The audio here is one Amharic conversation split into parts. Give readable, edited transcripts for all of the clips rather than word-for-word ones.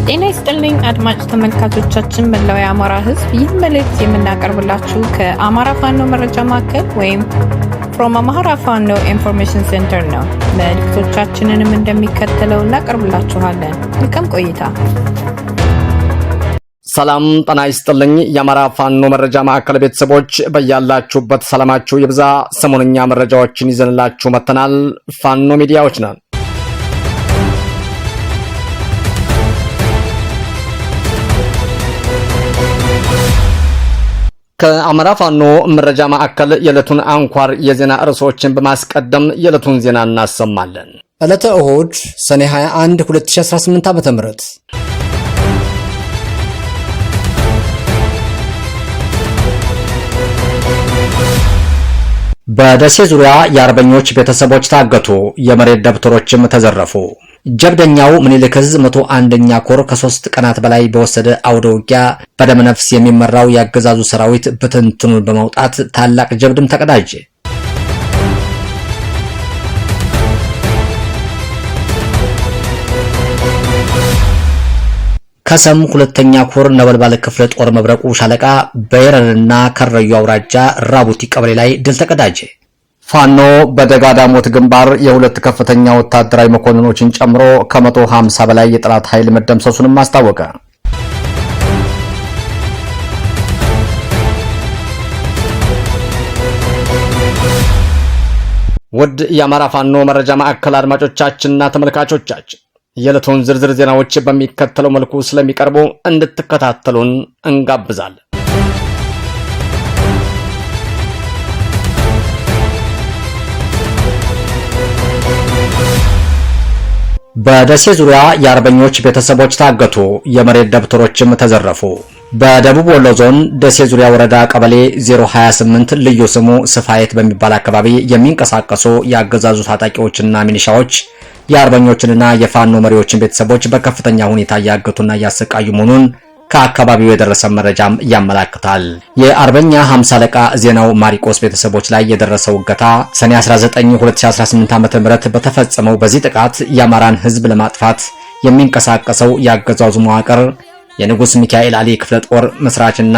ጤና ይስጥልኝ አድማጭ ተመልካቾቻችን መላው የአማራ ሕዝብ ይህ መልእክት የምናቀርብላችሁ ከአማራ ፋኖ መረጃ ማዕከል ወይም from Amhara Fano Information Center ነው። መልእክቶቻችንንም እንደሚከተለው እናቀርብላችኋለን። መልካም ቆይታ። ሰላም ጤና ይስጥልኝ የአማራ ፋኖ መረጃ ማዕከል ቤተሰቦች በያላችሁበት ሰላማችሁ ይብዛ። ሰሞንኛ መረጃዎችን ይዘንላችሁ መተናል። ፋኖ ሚዲያዎች ነን። ከአማራ ፋኖ መረጃ ማዕከል የዕለቱን አንኳር የዜና ርዕሶችን በማስቀደም የዕለቱን ዜና እናሰማለን። ዕለተ እሁድ ሰኔ 21 2018 ዓ.ም በደሴ ዙሪያ የአርበኞች ቤተሰቦች ታገቱ፣ የመሬት ደብተሮችም ተዘረፉ። ጀብደኛው ምኒልክ ዕዝ 101ኛ ኮር ከ3 ቀናት በላይ በወሰደ አውደ ውጊያ በደመነፍስ የሚመራው ያገዛዙ ሰራዊት ብትንትኑን በማውጣት ታላቅ ጀብድም ተቀዳጀ። ከሰም 2ኛ ኮር ነበልባል ክፍለ ጦር መብረቁ ሻለቃ በየረንና ከረዩ አውራጃ ራቡቲ ቀበሌ ላይ ድል ተቀዳጀ። ፋኖ በደጋዳሞት ግንባር የሁለት ከፍተኛ ወታደራዊ መኮንኖችን ጨምሮ ከ150 በላይ የጠላት ኃይል መደምሰሱንም አስታወቀ። ውድ የአማራ ፋኖ መረጃ ማዕከል አድማጮቻችንና ተመልካቾቻችን የዕለቱን ዝርዝር ዜናዎች በሚከተለው መልኩ ስለሚቀርቡ እንድትከታተሉን እንጋብዛለን። በደሴ ዙሪያ የአርበኞች ቤተሰቦች ታገቱ፣ የመሬት ደብተሮችም ተዘረፉ። በደቡብ ወሎ ዞን ደሴ ዙሪያ ወረዳ ቀበሌ 028 ልዩ ስሙ ስፋየት በሚባል አካባቢ የሚንቀሳቀሱ የአገዛዙ ታጣቂዎችና ሚኒሻዎች የአርበኞችንና የፋኖ መሪዎችን ቤተሰቦች በከፍተኛ ሁኔታ ያገቱና ያሰቃዩ መሆኑን ከአካባቢው የደረሰ መረጃም ያመላክታል። የአርበኛ 50 አለቃ ዜናው ማሪቆስ ቤተሰቦች ላይ የደረሰው እገታ ሰኔ 19 2018 ዓ.ም በተፈጸመው በዚህ ጥቃት የአማራን ሕዝብ ለማጥፋት የሚንቀሳቀሰው ያገዛዙ መዋቅር የንጉስ ሚካኤል አሊ ክፍለ ጦር መስራችና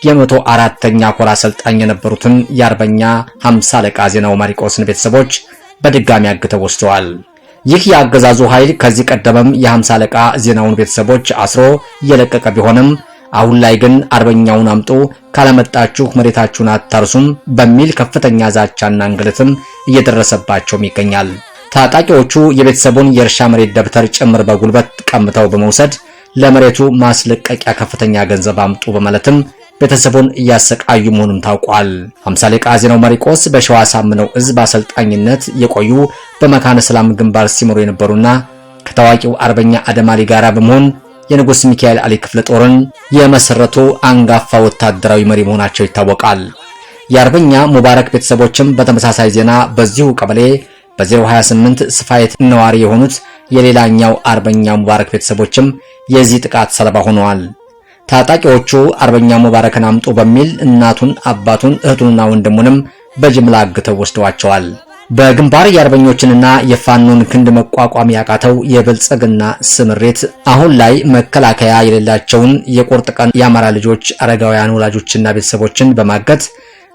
የ104ኛ ኮር አሰልጣኝ የነበሩትን የአርበኛ 50 አለቃ ዜናው ማሪቆስን ቤተሰቦች በድጋሚ አግተው ወስደዋል። ይህ የአገዛዙ ኃይል ከዚህ ቀደምም የ50 አለቃ ዜናውን ቤተሰቦች አስሮ እየለቀቀ ቢሆንም አሁን ላይ ግን አርበኛውን አምጡ ካለመጣችሁ መሬታችሁን አታርሱም በሚል ከፍተኛ ዛቻና እንግልትም እየደረሰባቸውም ይገኛል። ታጣቂዎቹ የቤተሰቡን የእርሻ መሬት ደብተር ጭምር በጉልበት ቀምተው በመውሰድ ለመሬቱ ማስለቀቂያ ከፍተኛ ገንዘብ አምጡ በማለትም ቤተሰቡን እያሰቃዩ መሆኑን ታውቋል። 50 አለቃ ዜናው ማሪቆስ በሸዋ ሳምነው ዕዝ በአሰልጣኝነት የቆዩ በመካነ ሰላም ግንባር ሲመሩ የነበሩና ከታዋቂው አርበኛ አደማሊ ጋራ በመሆን የንጉስ ሚካኤል አሊ ክፍለ ጦርን የመሰረቱ አንጋፋ ወታደራዊ መሪ መሆናቸው ይታወቃል። የአርበኛ ሙባረክ ቤተሰቦችም በተመሳሳይ ዜና በዚሁ ቀበሌ በ028 ስፋየት ነዋሪ የሆኑት የሌላኛው አርበኛ ሙባረክ ቤተሰቦችም የዚህ ጥቃት ሰለባ ሆነዋል። ታጣቂዎቹ አርበኛ ሙባረክን አምጡ በሚል እናቱን፣ አባቱን፣ እህቱንና ወንድሙንም በጅምላ አግተው ወስደዋቸዋል። በግንባር የአርበኞችንና የፋኖን ክንድ መቋቋም ያቃተው የብልጽግና ስምሬት አሁን ላይ መከላከያ የሌላቸውን የቁርጥ ቀን የአማራ ልጆች አረጋውያን ወላጆችና ቤተሰቦችን በማገት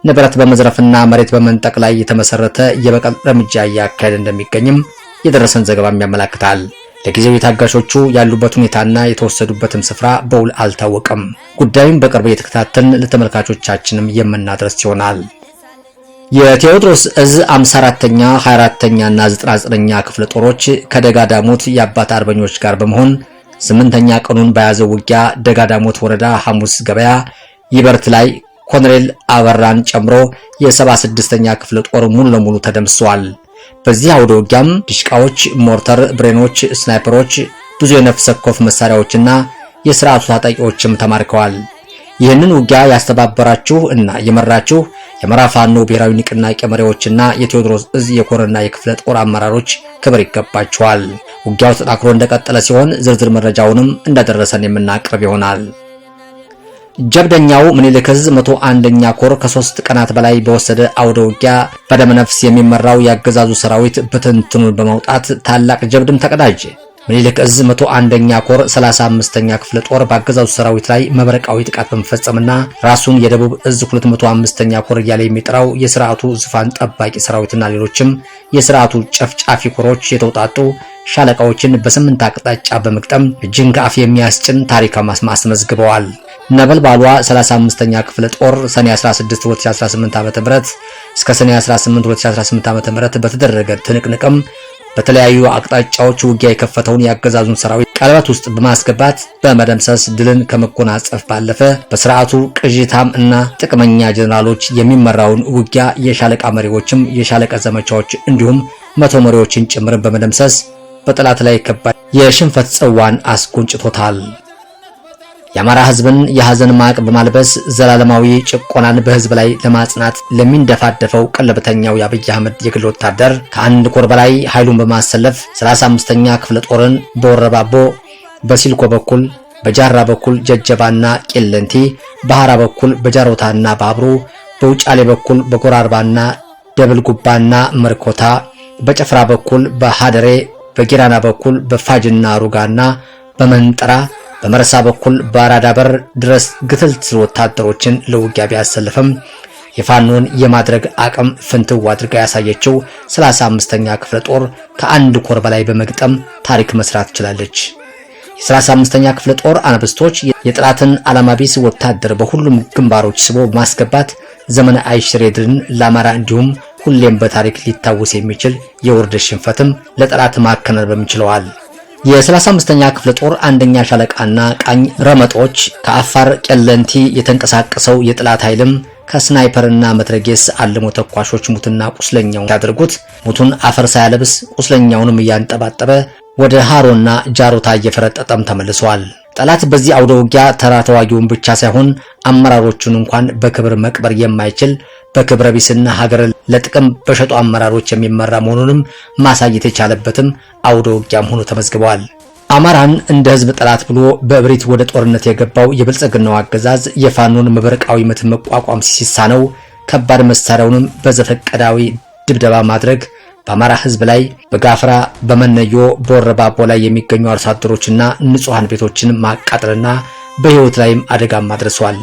ንብረት በመዝረፍና መሬት በመንጠቅ ላይ የተመሰረተ የበቀል እርምጃ እያካሄደ እንደሚገኝም የደረሰን ዘገባም ያመለክታል። ለጊዜው የታጋሾቹ ያሉበት ሁኔታና የተወሰዱበትም ስፍራ በውል አልታወቀም። ጉዳዩን በቅርብ የተከታተልን ለተመልካቾቻችንም የምናደርስ ይሆናል። የቴዎድሮስ ዕዝ 54ኛ 24ኛና 99ኛ ክፍለ ጦሮች ከደጋዳሞት የአባት አርበኞች ጋር በመሆን 8ኛ ቀኑን በያዘው ውጊያ ደጋዳሞት ወረዳ ሐሙስ ገበያ ይበርት ላይ ኮሎኔል አበራን ጨምሮ የ76ኛ ክፍለ ጦር ሙሉ ለሙሉ ተደምስሰዋል። በዚህ አውደ ውጊያም ዲሽቃዎች፣ ሞርተር፣ ብሬኖች፣ ስናይፐሮች፣ ብዙ የነፍስ ወከፍ መሳሪያዎችና የሥርዓቱ ታጣቂዎችም ተማርከዋል። ይህንን ውጊያ ያስተባበራችሁ እና የመራችሁ የአማራ ፋኖ ብሔራዊ ንቅናቄ መሪዎችና የቴዎድሮስ ዕዝ የኮርና የክፍለ ጦር አመራሮች ክብር ይገባቸዋል። ውጊያው ተጠናክሮ እንደቀጠለ ሲሆን ዝርዝር መረጃውንም እንደደረሰን የምናቀርብ ይሆናል። ጀብደኛው ምኒልክ ዕዝ 101ኛ ኮር ከ3 ቀናት በላይ በወሰደ አውደ ውጊያ በደመነፍስ የሚመራው ያገዛዙ ሰራዊት ብትንትኑን በማውጣት ታላቅ ጀብድም ተቀዳጀ። ምኒልክ እዝ 101ኛ ኮር 35ኛ ክፍለ ጦር በአገዛዙ ሰራዊት ላይ መብረቃዊ ጥቃት በመፈጸምና ራሱን የደቡብ እዝ 205ኛ ኮር እያለ የሚጠራው የሥርዓቱ ዙፋን ጠባቂ ሰራዊትና ሌሎችም የሥርዓቱ ጨፍጫፊ ኮሮች የተውጣጡ ሻለቃዎችን በ8 አቅጣጫ በመግጠም እጅን ከአፍ የሚያስጭን ታሪካዊ ማስመዝግበዋል። ነበልባሏ 35ኛ ክፍለ ጦር ሰኔ 16 2018 ዓ.ም እስከ ሰኔ 18 2018 ዓ.ም በተደረገ ትንቅንቅም በተለያዩ አቅጣጫዎች ውጊያ የከፈተውን ያገዛዙን ሰራዊት ቀለበት ውስጥ በማስገባት በመደምሰስ ድልን ከመጎናጸፍ ባለፈ በስርዓቱ ቅዥታም እና ጥቅመኛ ጀነራሎች የሚመራውን ውጊያ የሻለቃ መሪዎችም የሻለቃ ዘመቻዎች እንዲሁም መቶ መሪዎችን ጭምር በመደምሰስ በጠላት ላይ ከባድ የሽንፈት ጽዋን አስጎንጭቶታል። የአማራ ህዝብን የሐዘን ማቅ በማልበስ ዘላለማዊ ጭቆናን በህዝብ ላይ ለማጽናት ለሚንደፋደፈው ቀለበተኛው የአብይ አህመድ የግል ወታደር ከአንድ ኮር በላይ ኃይሉን በማሰለፍ 35ኛ ክፍለ ጦርን በወረባቦ በሲልኮ በኩል በጃራ በኩል ጀጀባና ቂልንቲ በሐራ በኩል በጃሮታና ባብሩ በውጫሌ በኩል በጎራርባና ደብል ጉባና መርኮታ በጨፍራ በኩል በሃደሬ በጊራና በኩል በፋጅና ሩጋና በመንጠራ በመርሳ በኩል በአራዳ በር ድረስ ግትልትል ወታደሮችን ለውጊያ ቢያሰልፍም የፋኖን የማድረግ አቅም ፍንትው አድርጋ ያሳየችው 35ኛ ክፍለ ጦር ከአንድ ኮር በላይ በመግጠም ታሪክ መስራት ችላለች። የ35ኛ ክፍለ ጦር አናብስቶች የጥላትን ዓላማ ቢስ ወታደር በሁሉም ግንባሮች ስቦ ማስገባት ዘመነ አይሽሬ ድልን ለአማራ እንዲሁም ሁሌም በታሪክ ሊታወስ የሚችል የውርደት ሽንፈትም ለጠላት ማከናነብ ችለዋል። የ35ኛ ክፍለ ጦር አንደኛ ሻለቃና ቃኝ ረመጦች ከአፋር ቄለንቲ የተንቀሳቀሰው የጥላት ኃይልም ከስናይፐርና መትረጌስ አልሞ ተኳሾች ሙትና ቁስለኛውን ያደርጉት ሙቱን አፈር ሳያለብስ ቁስለኛውንም እያንጠባጠበ ወደ ሃሮና ጃሮታ እየፈረጠጠም ተመልሷል። ጠላት በዚህ አውደ ውጊያ ተራ ተዋጊውን ብቻ ሳይሆን አመራሮቹን እንኳን በክብር መቅበር የማይችል በክብረ ቢስና ሀገር ለጥቅም በሸጡ አመራሮች የሚመራ መሆኑንም ማሳየት የቻለበትም አውደ ውጊያም ሆኖ ተመዝግበዋል። አማራን እንደ ህዝብ ጠላት ብሎ በእብሪት ወደ ጦርነት የገባው የብልጽግናው አገዛዝ የፋኖን መብረቃዊ ምት መቋቋም ሲሳነው ከባድ መሳሪያውንም በዘፈቀዳዊ ድብደባ ማድረግ በአማራ ህዝብ ላይ በጋፍራ በመነዮ በወረባቦ ላይ የሚገኙ አርሶ አደሮችና ንጹሃን ቤቶችን ማቃጠልና በህይወት ላይም አደጋ ማድረሷል።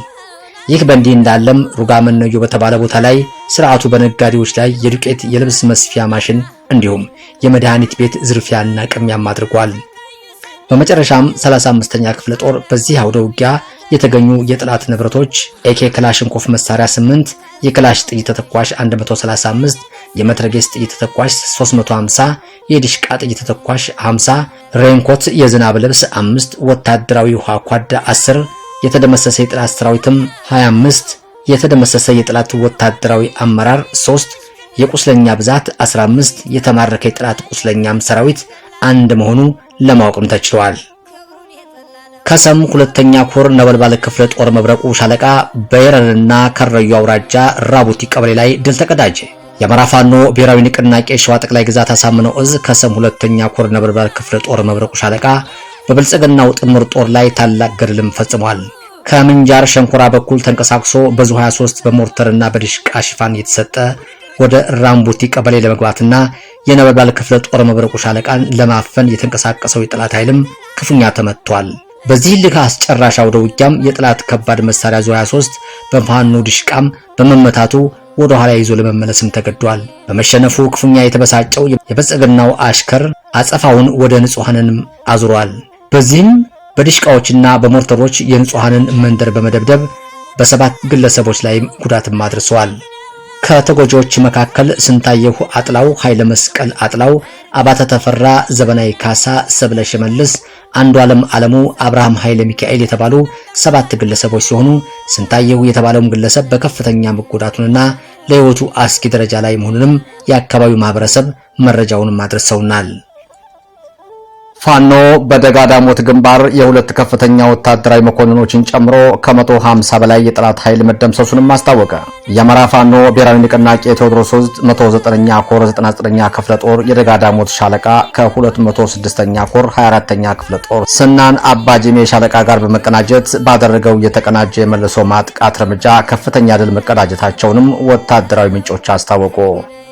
ይህ በእንዲህ እንዳለም ሩጋ መነዮ በተባለ ቦታ ላይ ስርዓቱ በነጋዴዎች ላይ የዱቄት የልብስ መስፊያ ማሽን እንዲሁም የመድኃኒት ቤት ዝርፊያና ቅሚያም አድርጓል። በመጨረሻም 35ኛ ክፍለ ጦር በዚህ አውደ ውጊያ የተገኙ የጥላት ንብረቶች ኤኬ ክላሽንኮፍ መሳሪያ 8፣ የክላሽ ጥይት ተተኳሽ 135፣ የመትረጌስ ጥይት ተተኳሽ 350፣ የዲሽቃ ጥይት ተተኳሽ 50፣ ሬንኮት የዝናብ ልብስ 5፣ ወታደራዊ ውሃ ኳዳ 10፣ የተደመሰሰ የጥላት ሰራዊትም 25፣ የተደመሰሰ የጥላት ወታደራዊ አመራር 3፣ የቁስለኛ ብዛት 15፣ የተማረከ የጥላት ቁስለኛም ሰራዊት 1 መሆኑ ለማወቅም ተችሏል። ከሰም ሁለተኛ ኮር ነበልባል ክፍለ ጦር መብረቁ ሻለቃ በየረንና ከረዩ አውራጃ ራቡቲ ቀበሌ ላይ ድል ተቀዳጀ። የአማራ ፋኖ ብሔራዊ ንቅናቄ ሸዋ ጠቅላይ ግዛት አሳምነው እዝ ከሰም ሁለተኛ ኮር ነበልባል ክፍለ ጦር መብረቁ ሻለቃ በብልጽግናው ጥምር ጦር ላይ ታላቅ ገድልም ፈጽሟል። ከምንጃር ሸንኮራ በኩል ተንቀሳቅሶ በዙ 23 በሞርተርና በዲሽቃ ሽፋን የተሰጠ ወደ ራምቡቲ ቀበሌ ለመግባትና የነበልባል ክፍለ ጦር መብረቁ ሻለቃን ለማፈን የተንቀሳቀሰው የጠላት ኃይልም ክፉኛ ተመቷል። በዚህ ልክ አስጨራሽ አውደ ውጊያም የጠላት ከባድ መሳሪያ ዙ 23 በፋኖ ዲሽቃም በመመታቱ ወደ ኋላ ይዞ ለመመለስም ተገዷል። በመሸነፉ ክፉኛ የተበሳጨው የብልጽግናው አሽከር አጸፋውን ወደ ንጹሃንንም አዙሯል። በዚህም በዲሽቃዎችና በሞርተሮች የንጹሃንን መንደር በመደብደብ በሰባት ግለሰቦች ላይ ጉዳትም አድርሰዋል። ከተጎጂዎች መካከል ስንታየሁ አጥላው፣ ኃይለ መስቀል አጥላው፣ አባተ ተፈራ፣ ዘበናይ ካሳ፣ ሰብለ ሽመልስ፣ አንዱ ዓለም ዓለሙ፣ አብርሃም ኃይለ ሚካኤል የተባሉ 7 ግለሰቦች ሲሆኑ ስንታየሁ የተባለውም ግለሰብ በከፍተኛ መጎዳቱንና ለህይወቱ አስጊ ደረጃ ላይ መሆኑንም የአካባቢው ማህበረሰብ መረጃውን ማድረሰውናል። ፋኖ በደጋዳሞት ግንባር የሁለት ከፍተኛ ወታደራዊ መኮንኖችን ጨምሮ ከ150 በላይ የጠላት ኃይል መደምሰሱንም አስታወቀ። የአማራ ፋኖ ብሔራዊ ንቅናቄ ቴዎድሮስ 909ኛ ኮር 99ኛ ክፍለ ጦር የደጋዳሞት ሻለቃ ከ206ኛ ኮር 24ኛ ክፍለ ጦር ስናን አባጂሜ ሻለቃ ጋር በመቀናጀት ባደረገው የተቀናጀ የመልሶ ማጥቃት እርምጃ ከፍተኛ ድል መቀዳጀታቸውንም ወታደራዊ ምንጮች አስታወቁ።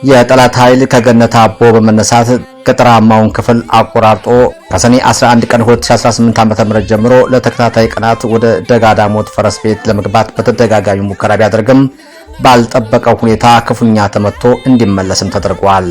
የጠላት ኃይል ከገነት አቦ በመነሳት ገጠራማውን ክፍል አቆራርጦ ከሰኔ 11 ቀን 2018 ዓ.ም ጀምሮ ለተከታታይ ቀናት ወደ ደጋዳሞት ፈረስ ቤት ለመግባት በተደጋጋሚ ሙከራ ቢያደርግም ባልጠበቀው ሁኔታ ክፉኛ ተመቶ እንዲመለስም ተደርጓል።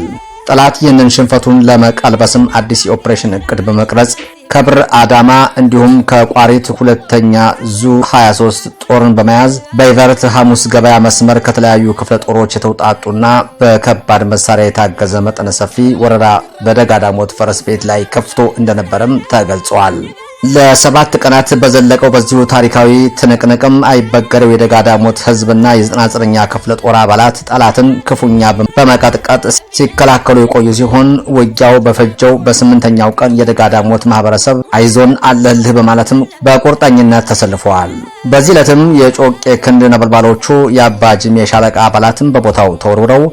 ጠላት ይህንን ሽንፈቱን ለመቀልበስም አዲስ የኦፕሬሽን እቅድ በመቅረጽ ከብር አዳማ እንዲሁም ከቋሪት ሁለተኛ ዙ 23 ጦርን በመያዝ በይቨርት ሐሙስ ገበያ መስመር ከተለያዩ ክፍለ ጦሮች የተውጣጡና በከባድ መሳሪያ የታገዘ መጠነ ሰፊ ወረራ በደጋዳሞት ፈረስ ቤት ላይ ከፍቶ እንደነበረም ተገልጿል። ለ7 ቀናት በዘለቀው በዚሁ ታሪካዊ ትንቅንቅም አይበገሬው የደጋዳሞት ህዝብና የ99ኛ ክፍለ ጦር አባላት ጠላትን ክፉኛ በመቀጥቀጥ ሲከላከሉ የቆዩ ሲሆን ውጊያው በፈጀው በ8ኛው ቀን የደጋዳሞት ማህበረሰብ አይዞን አለልህ በማለትም በቁርጠኝነት ተሰልፈዋል። በዚህ ዕለትም የጮቄ ክንድ ነበልባሎቹ የአባ ጅሜ ሻለቃ አባላትም በቦታው ተወርውረው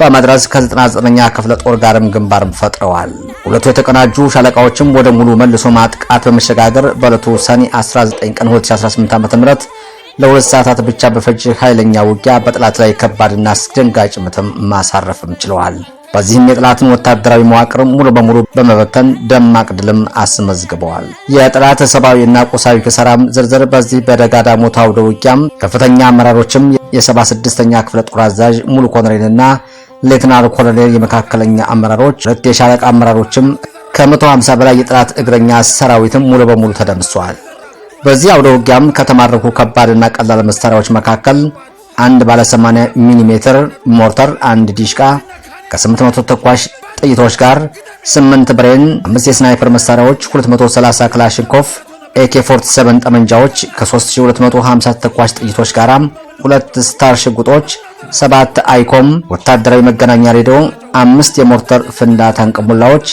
በመድረስ ከ99ኛ ክፍለ ጦር ጋርም ግንባር ፈጥረዋል። ሁለቱ የተቀናጁ ሻለቃዎችም ወደ ሙሉ መልሶ ማጥቃት በመሸጋገር በዕለቱ ሰኔ 19 ቀን 2018 ዓ.ም ለ2 ሰዓታት ብቻ በፈጀ ኃይለኛ ውጊያ በጠላት ላይ ከባድና አስደንጋጭ ምትም ማሳረፍም ችለዋል። በዚህም የጠላትን ወታደራዊ መዋቅር ሙሉ በሙሉ በመበተን ደማቅ ድልም አስመዝግበዋል። የጠላት ሰብአዊና ቁሳዊ ኪሳራም ዝርዝር በዚህ በደጋዳሞት አውደ ውጊያም ከፍተኛ አመራሮችም የ76ኛ ክፍለ ጦር አዛዥ ሙሉ ኮሎኔልና ሌተናል ኮሎኔል የመካከለኛ አመራሮች፣ ሁለት የሻለቃ አመራሮችም ከ150 በላይ የጠላት እግረኛ ሰራዊትም ሙሉ በሙሉ ተደምስሷል። በዚህ አውደ ውጊያም ከተማረኩ ከባድና ቀላል መሳሪያዎች መካከል አንድ ባለ 80 ሚሜ ሞርተር፣ አንድ ዲሽቃ ከ800 ተኳሽ ጥይቶች ጋር 8 ብሬን፣ 5 የስናይፐር መሳሪያዎች፣ 230 ክላሽንኮቭ AK47 ጠመንጃዎች ከ3250 ተኳሽ ጥይቶች ጋር 2 ስታር ሽጉጦች፣ 7 አይኮም ወታደራዊ መገናኛ ሬዲዮ፣ 5 የሞርተር ፍንዳታ እንቅሙላዎች፣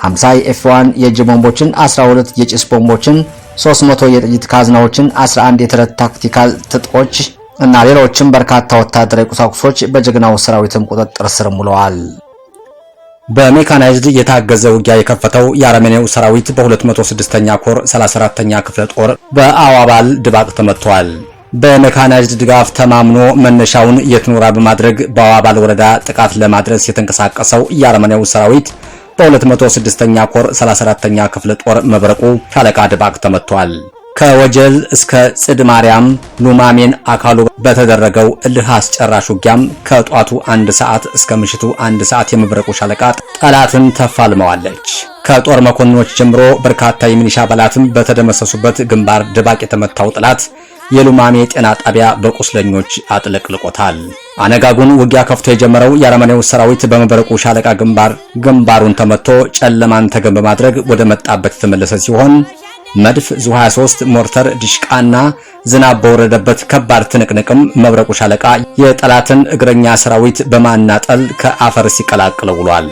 50 የኤፍ1 የእጅ ቦምቦችን፣ 12 የጭስ ቦምቦችን፣ 300 የጥይት ካዝናዎችን፣ 11 የተረት ታክቲካል ትጥቆች እና ሌሎችም በርካታ ወታደራዊ ቁሳቁሶች በጀግናው ሰራዊትም ቁጥጥር ስር ውለዋል። በሜካናይዝድ የታገዘ ውጊያ የከፈተው የአርሜኒያው ሰራዊት በ206ኛ ኮር 34ኛ ክፍለ ጦር በአዋባል ድባቅ ተመቷል። በሜካናይዝድ ድጋፍ ተማምኖ መነሻውን የትኖራ በማድረግ በአዋባል ወረዳ ጥቃት ለማድረስ የተንቀሳቀሰው የአርሜኒያው ሰራዊት በ206ኛ ኮር 34ኛ ክፍለ ጦር መብረቁ ሻለቃ ድባቅ ተመቷል። ከወጀል እስከ ጽድ ማርያም ሉማሜን አካሉ በተደረገው እልህ አስጨራሽ ውጊያም ከጧቱ 1 ሰዓት እስከ ምሽቱ 1 ሰዓት የመብረቁ ሻለቃ ጠላትን ተፋልመዋለች። ከጦር መኮንኖች ጀምሮ በርካታ የሚሊሻ አባላትም በተደመሰሱበት ግንባር ድባቅ የተመታው ጠላት የሉማሜ ጤና ጣቢያ በቁስለኞች አጥለቅልቆታል። አነጋጉን ውጊያ ከፍቶ የጀመረው የአርሜኒያው ሰራዊት በመብረቁ ሻለቃ ግንባሩን ተመቶ ጨለማን ተገን በማድረግ ወደ መጣበት የተመለሰ ሲሆን መድፍ ዙ 23 ሞርተር ዲሽቃና ዝናብ በወረደበት ከባድ ትንቅንቅም መብረቁ ሻለቃ የጠላትን እግረኛ ሰራዊት በማናጠል ከአፈር ሲቀላቅል ውሏል።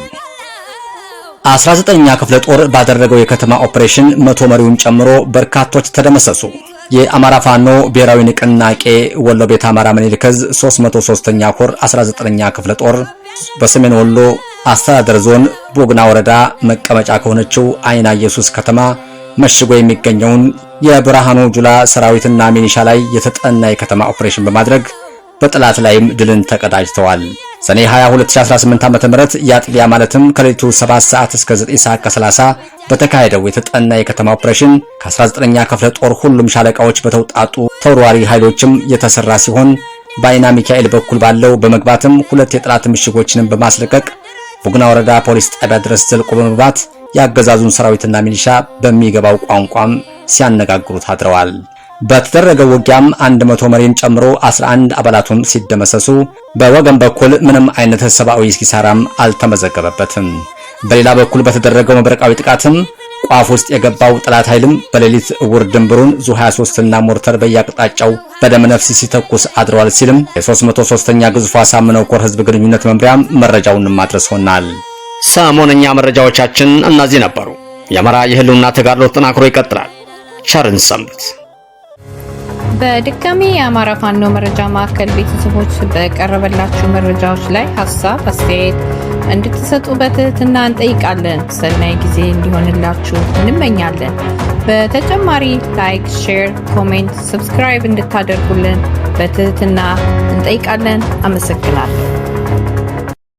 19ኛ ክፍለ ጦር ባደረገው የከተማ ኦፕሬሽን 100 መሪውን ጨምሮ በርካቶች ተደመሰሱ። የአማራ ፋኖ ብሔራዊ ንቅናቄ ወሎ ቤት አማራ ምኒልክ ዕዝ 303ኛ ኮር 19ኛ ክፍለ ጦር በሰሜን ወሎ አስተዳደር ዞን ቡግና ወረዳ መቀመጫ ከሆነችው አይና ኢየሱስ ከተማ መሽጎ የሚገኘውን የብርሃኑ ጁላ ሰራዊትና ሚኒሻ ላይ የተጠና የከተማ ኦፕሬሽን በማድረግ በጠላት ላይም ድልን ተቀዳጅተዋል። ሰኔ 22 2018 ዓ.ም ያጥቢያ ማለትም ከሌሊቱ 7 ሰዓት እስከ 9 ሰዓት ከ30 በተካሄደው የተጠና የከተማ ኦፕሬሽን ከ19ኛ ክፍለ ጦር ሁሉም ሻለቃዎች በተውጣጡ ተወርዋሪ ኃይሎችም የተሰራ ሲሆን በአይና ሚካኤል በኩል ባለው በመግባትም 2 የጠላት ምሽጎችንም በማስለቀቅ ቡግና ወረዳ ፖሊስ ጣቢያ ድረስ ዘልቆ በመግባት ያገዛዙን ሰራዊትና ሚሊሻ በሚገባው ቋንቋም ሲያነጋግሩት አድረዋል። በተደረገው ውጊያም 100 መሪን ጨምሮ 11 አባላቱም ሲደመሰሱ በወገን በኩል ምንም አይነት ሰብአዊ ኪሳራም አልተመዘገበበትም። በሌላ በኩል በተደረገው መብረቃዊ ጥቃትም ቋፍ ውስጥ የገባው ጠላት ኃይልም በሌሊት እውር ድንብሩን ዙ 23 እና ሞርተር በያቅጣጫው በደመነፍስ ሲተኩስ አድረዋል ሲልም የ303ኛ ግዙፍ አሳምነው ኮር ህዝብ ግንኙነት መምሪያም መረጃውን ማድረስ ሆናል። ሰሞነኛ መረጃዎቻችን እነዚህ ነበሩ። የአማራ የህልውና ተጋድሎ ተጠናክሮ ይቀጥላል። ቸርን ሰንብት። በድጋሚ የአማራ ፋኖ መረጃ ማዕከል ቤተሰቦች በቀረበላችሁ መረጃዎች ላይ ሀሳብ አስተያየት እንድትሰጡ በትህትና እንጠይቃለን። ሰናይ ጊዜ እንዲሆንላችሁ እንመኛለን። በተጨማሪ ላይክ፣ ሼር፣ ኮሜንት፣ ሰብስክራይብ እንድታደርጉልን በትህትና እንጠይቃለን። አመሰግናለሁ።